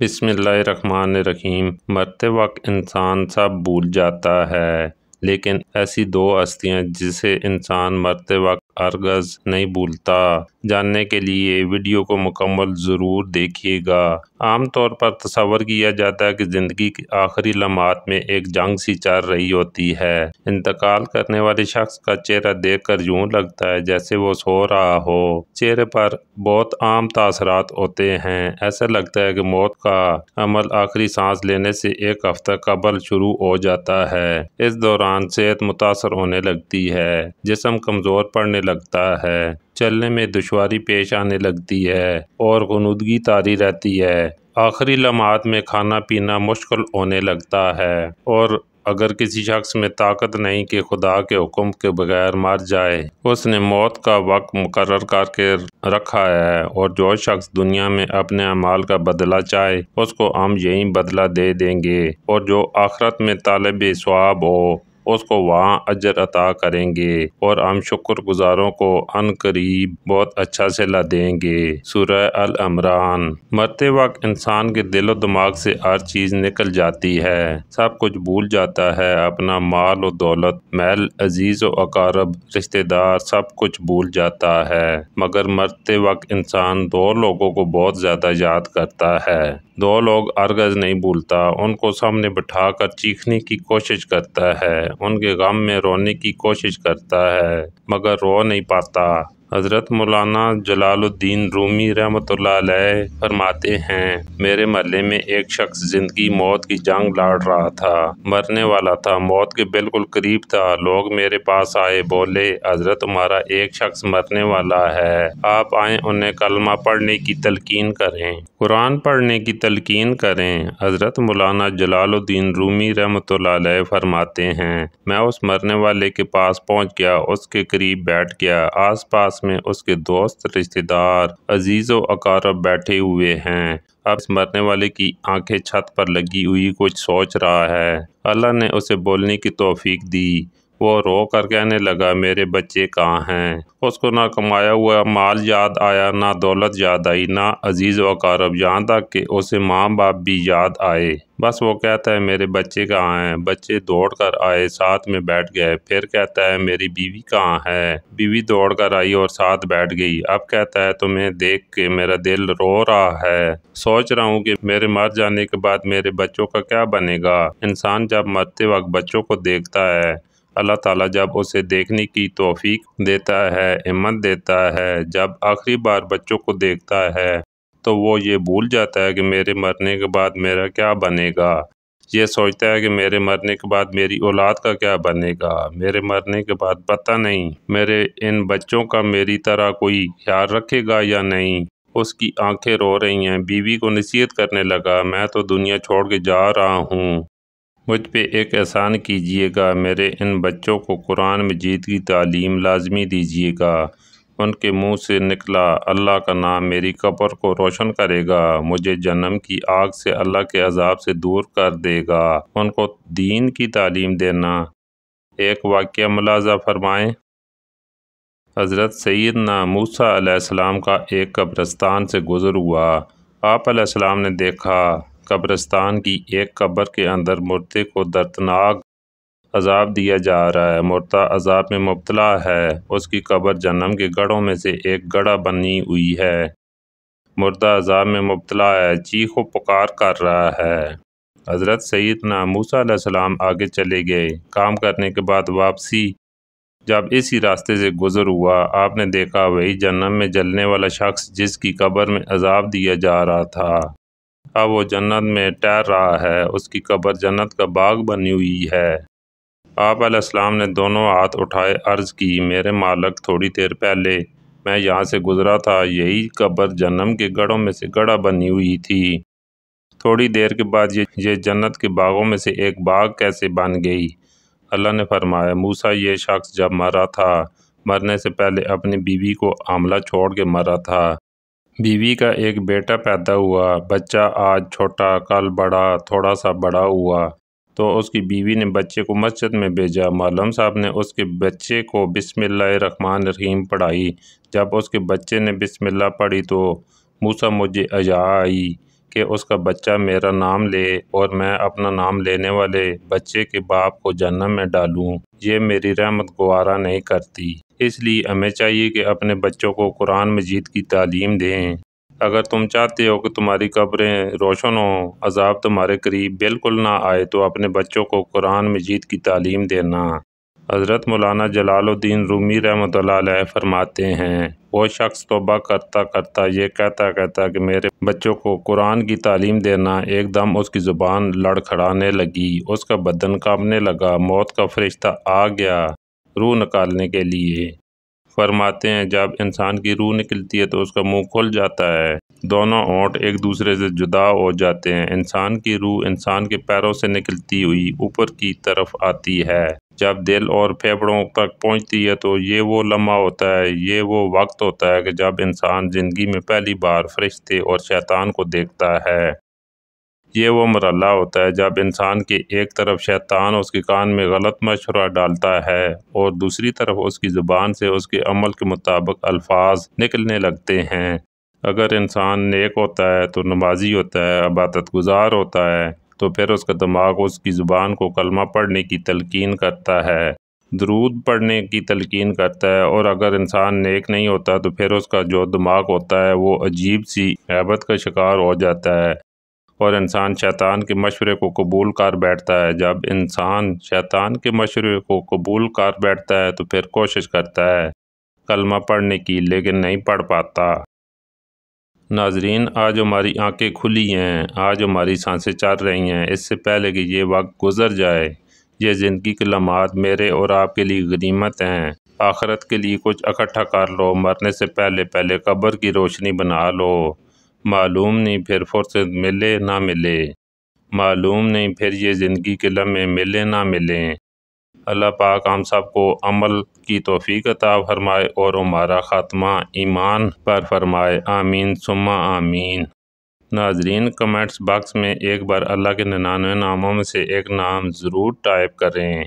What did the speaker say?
بسم اللہ الرحمن الرحیم۔ مرتے وقت انسان سب بھول جاتا ہے، لیکن ایسی دو ہستیاں جسے انسان مرتے وقت ہرگز نہیں بھولتا۔ جاننے کے لیے ویڈیو کو مکمل ضرور دیکھیے گا۔ عام طور پر تصور کیا جاتا ہے کہ زندگی کے آخری لمحات میں ایک جنگ سی چل رہی ہوتی ہے۔ انتقال کرنے والے شخص کا چہرہ دیکھ کر یوں لگتا ہے جیسے وہ سو رہا ہو۔ چہرے پر بہت عام تاثرات ہوتے ہیں۔ ایسا لگتا ہے کہ موت کا عمل آخری سانس لینے سے ایک ہفتہ قبل شروع ہو جاتا ہے۔ اس دوران صحت متاثر ہونے لگتی ہے، جسم کمزور پڑنے لگتا ہے، چلنے میں دشواری پیش آنے لگتی ہے اور غنودگی طاری رہتی ہے۔ آخری لمحات میں کھانا پینا مشکل ہونے لگتا ہے، اور اگر کسی شخص میں طاقت نہیں کہ خدا کے حکم کے بغیر مر جائے، اس نے موت کا وقت مقرر کر کے رکھا ہے، اور جو شخص دنیا میں اپنے اعمال کا بدلہ چاہے اس کو ہم یہی بدلہ دے دیں گے، اور جو آخرت میں طالب ثواب ہو اس کو وہاں اجر عطا کریں گے، اور ہم شکر گزاروں کو عن قریب بہت اچھا صلہ دیں گے۔ سورہ العمران۔ مرتے وقت انسان کے دل و دماغ سے ہر چیز نکل جاتی ہے، سب کچھ بھول جاتا ہے، اپنا مال و دولت، محل، عزیز و اقارب، رشتہ دار، سب کچھ بھول جاتا ہے۔ مگر مرتے وقت انسان دو لوگوں کو بہت زیادہ یاد کرتا ہے۔ دو لوگ ہرگز نہیں بھولتا، ان کو سامنے بٹھا کر چیخنے کی کوشش کرتا ہے، ان کے غم میں رونے کی کوشش کرتا ہے، مگر رو نہیں پاتا۔ حضرت مولانا جلال الدین رومی رحمۃ اللہ علیہ فرماتے ہیں، میرے محلے میں ایک شخص زندگی موت کی جنگ لڑ رہا تھا، مرنے والا تھا، موت کے بالکل قریب تھا۔ لوگ میرے پاس آئے، بولے، حضرت ہمارا ایک شخص مرنے والا ہے، آپ آئیں انہیں کلمہ پڑھنے کی تلقین کریں، قرآن پڑھنے کی تلقین کریں۔ حضرت مولانا جلال الدین رومی رحمۃ اللہ علیہ فرماتے ہیں، میں اس مرنے والے کے پاس پہنچ گیا، اس کے قریب بیٹھ گیا، آس پاس میں اس کے دوست، رشتہ دار، عزیز و اقارب بیٹھے ہوئے ہیں۔ اب اس مرنے والے کی آنکھیں چھت پر لگی ہوئی کچھ سوچ رہا ہے۔ اللہ نے اسے بولنے کی توفیق دی۔ وہ رو کر کہنے لگا، میرے بچے کہاں ہیں؟ اس کو نہ کمایا ہوا مال یاد آیا، نہ دولت یاد آئی، نہ عزیز و اقارب، یہاں تک کہ اسے ماں باپ بھی یاد آئے۔ بس وہ کہتا ہے، میرے بچے کہاں ہیں؟ بچے دوڑ کر آئے، ساتھ میں بیٹھ گئے۔ پھر کہتا ہے، میری بیوی کہاں ہے؟ بیوی دوڑ کر آئی اور ساتھ بیٹھ گئی۔ اب کہتا ہے، تمہیں دیکھ کے میرا دل رو رہا ہے، سوچ رہا ہوں کہ میرے مر جانے کے بعد میرے بچوں کا کیا بنے گا۔ انسان جب مرتے وقت بچوں کو دیکھتا ہے، اللہ تعالیٰ جب اسے دیکھنے کی توفیق دیتا ہے، ہمت دیتا ہے، جب آخری بار بچوں کو دیکھتا ہے تو وہ یہ بھول جاتا ہے کہ میرے مرنے کے بعد میرا کیا بنے گا۔ یہ سوچتا ہے کہ میرے مرنے کے بعد میری اولاد کا کیا بنے گا، میرے مرنے کے بعد پتہ نہیں میرے ان بچوں کا میری طرح کوئی خیال رکھے گا یا نہیں۔ اس کی آنکھیں رو رہی ہیں۔ بیوی کو نصیحت کرنے لگا، میں تو دنیا چھوڑ کے جا رہا ہوں، مجھ پہ ایک احسان کیجیے گا، میرے ان بچوں کو قرآن مجید کی تعلیم لازمی دیجیے گا۔ ان کے منہ سے نکلا، اللہ کا نام میری قبر کو روشن کرے گا، مجھے جہنم کی آگ سے اللہ کے عذاب سے دور کر دے گا۔ ان کو دین کی تعلیم دینا۔ ایک واقعہ ملاحظہ فرمائیں۔ حضرت سیدنا موسیٰ علیہ السلام کا ایک قبرستان سے گزر ہوا۔ آپ علیہ السلام نے دیکھا قبرستان کی ایک قبر کے اندر مردے کو دردناک عذاب دیا جا رہا ہے، مردہ عذاب میں مبتلا ہے، اس کی قبر جہنم کے گڑھوں میں سے ایک گڑھا بنی ہوئی ہے، مردہ عذاب میں مبتلا ہے، چیخ و پکار کر رہا ہے۔ حضرت سیدنا موسیٰ علیہ السلام آگے چلے گئے۔ کام کرنے کے بعد واپسی جب اسی راستے سے گزر ہوا، آپ نے دیکھا وہی جہنم میں جلنے والا شخص جس کی قبر میں عذاب دیا جا رہا تھا، اب وہ جنت میں ٹہر رہا ہے، اس کی قبر جنت کا باغ بنی ہوئی ہے۔ آپ علیہ السلام نے دونوں ہاتھ اٹھائے، عرض کی، میرے مالک، تھوڑی دیر پہلے میں یہاں سے گزرا تھا، یہی قبر جہنم کے گڑھوں میں سے گڑھا بنی ہوئی تھی، تھوڑی دیر کے بعد یہ جنت کے باغوں میں سے ایک باغ کیسے بن گئی؟ اللہ نے فرمایا، موسیٰ، یہ شخص جب مرا تھا، مرنے سے پہلے اپنی بیوی کو حاملہ چھوڑ کے مرا تھا۔ بیوی کا ایک بیٹا پیدا ہوا، بچہ آج چھوٹا، کل بڑا، تھوڑا سا بڑا ہوا تو اس کی بیوی نے بچے کو مسجد میں بھیجا۔ مولم صاحب نے اس کے بچے کو بسم اللہ الرحمن الرحیم پڑھائی۔ جب اس کے بچے نے بسم اللہ پڑھی تو موسیٰ، مجھے حیا آئی، کہ اس کا بچہ میرا نام لے اور میں اپنا نام لینے والے بچے کے باپ کو جہنم میں ڈالوں، یہ میری رحمت گوارا نہیں کرتی۔ اس لیے ہمیں چاہیے کہ اپنے بچوں کو قرآن مجید کی تعلیم دیں۔ اگر تم چاہتے ہو کہ تمہاری قبریں روشن ہوں، عذاب تمہارے قریب بالکل نہ آئے، تو اپنے بچوں کو قرآن مجید کی تعلیم دینا۔ حضرت مولانا جلال الدین رومی رحمۃ اللہ علیہ فرماتے ہیں، وہ شخص توبہ کرتا کرتا یہ کہتا کہ میرے بچوں کو قرآن کی تعلیم دینا، ایک دم اس کی زبان لڑکھڑانے لگی، اس کا بدن کانپنے لگا، موت کا فرشتہ آ گیا روح نکالنے کے لیے۔ فرماتے ہیں جب انسان کی روح نکلتی ہے تو اس کا منہ کھل جاتا ہے، دونوں ہونٹ ایک دوسرے سے جدا ہو جاتے ہیں، انسان کی روح انسان کے پیروں سے نکلتی ہوئی اوپر کی طرف آتی ہے، جب دل اور پھیپھڑوں تک پہنچتی ہے تو یہ وہ لمحہ ہوتا ہے، یہ وہ وقت ہوتا ہے کہ جب انسان زندگی میں پہلی بار فرشتے اور شیطان کو دیکھتا ہے۔ یہ وہ مرحلہ ہوتا ہے جب انسان کے ایک طرف شیطان اس کے کان میں غلط مشورہ ڈالتا ہے اور دوسری طرف اس کی زبان سے اس کے عمل کے مطابق الفاظ نکلنے لگتے ہیں۔ اگر انسان نیک ہوتا ہے تو نمازی ہوتا ہے، عبادت گزار ہوتا ہے، تو پھر اس کا دماغ اس کی زبان کو کلمہ پڑھنے کی تلقین کرتا ہے، درود پڑھنے کی تلقین کرتا ہے، اور اگر انسان نیک نہیں ہوتا تو پھر اس کا جو دماغ ہوتا ہے وہ عجیب سی غیبت کا شکار ہو جاتا ہے اور انسان شیطان کے مشورے کو قبول کر بیٹھتا ہے۔ جب انسان شیطان کے مشورے کو قبول کر بیٹھتا ہے تو پھر کوشش کرتا ہے کلمہ پڑھنے کی، لیکن نہیں پڑھ پاتا۔ ناظرین، آج ہماری آنکھیں کھلی ہیں، آج ہماری سانسیں چل رہی ہیں، اس سے پہلے کہ یہ وقت گزر جائے، یہ زندگی کے لمحات میرے اور آپ کے لیے غنیمت ہیں۔ آخرت کے لیے کچھ اکٹھا کر لو، مرنے سے پہلے قبر کی روشنی بنا لو۔ معلوم نہیں پھر فرصت ملے نہ ملے، معلوم نہیں پھر یہ زندگی کے لمحے ملے نہ ملیں۔ اللہ پاک ہم سب کو عمل کی توفیق عطا فرمائے اور ہمارا خاتمہ ایمان پر فرمائے، آمین ثم آمین۔ ناظرین، کمنٹس باکس میں ایک بار اللہ کے 99 ناموں میں سے ایک نام ضرور ٹائپ کریں۔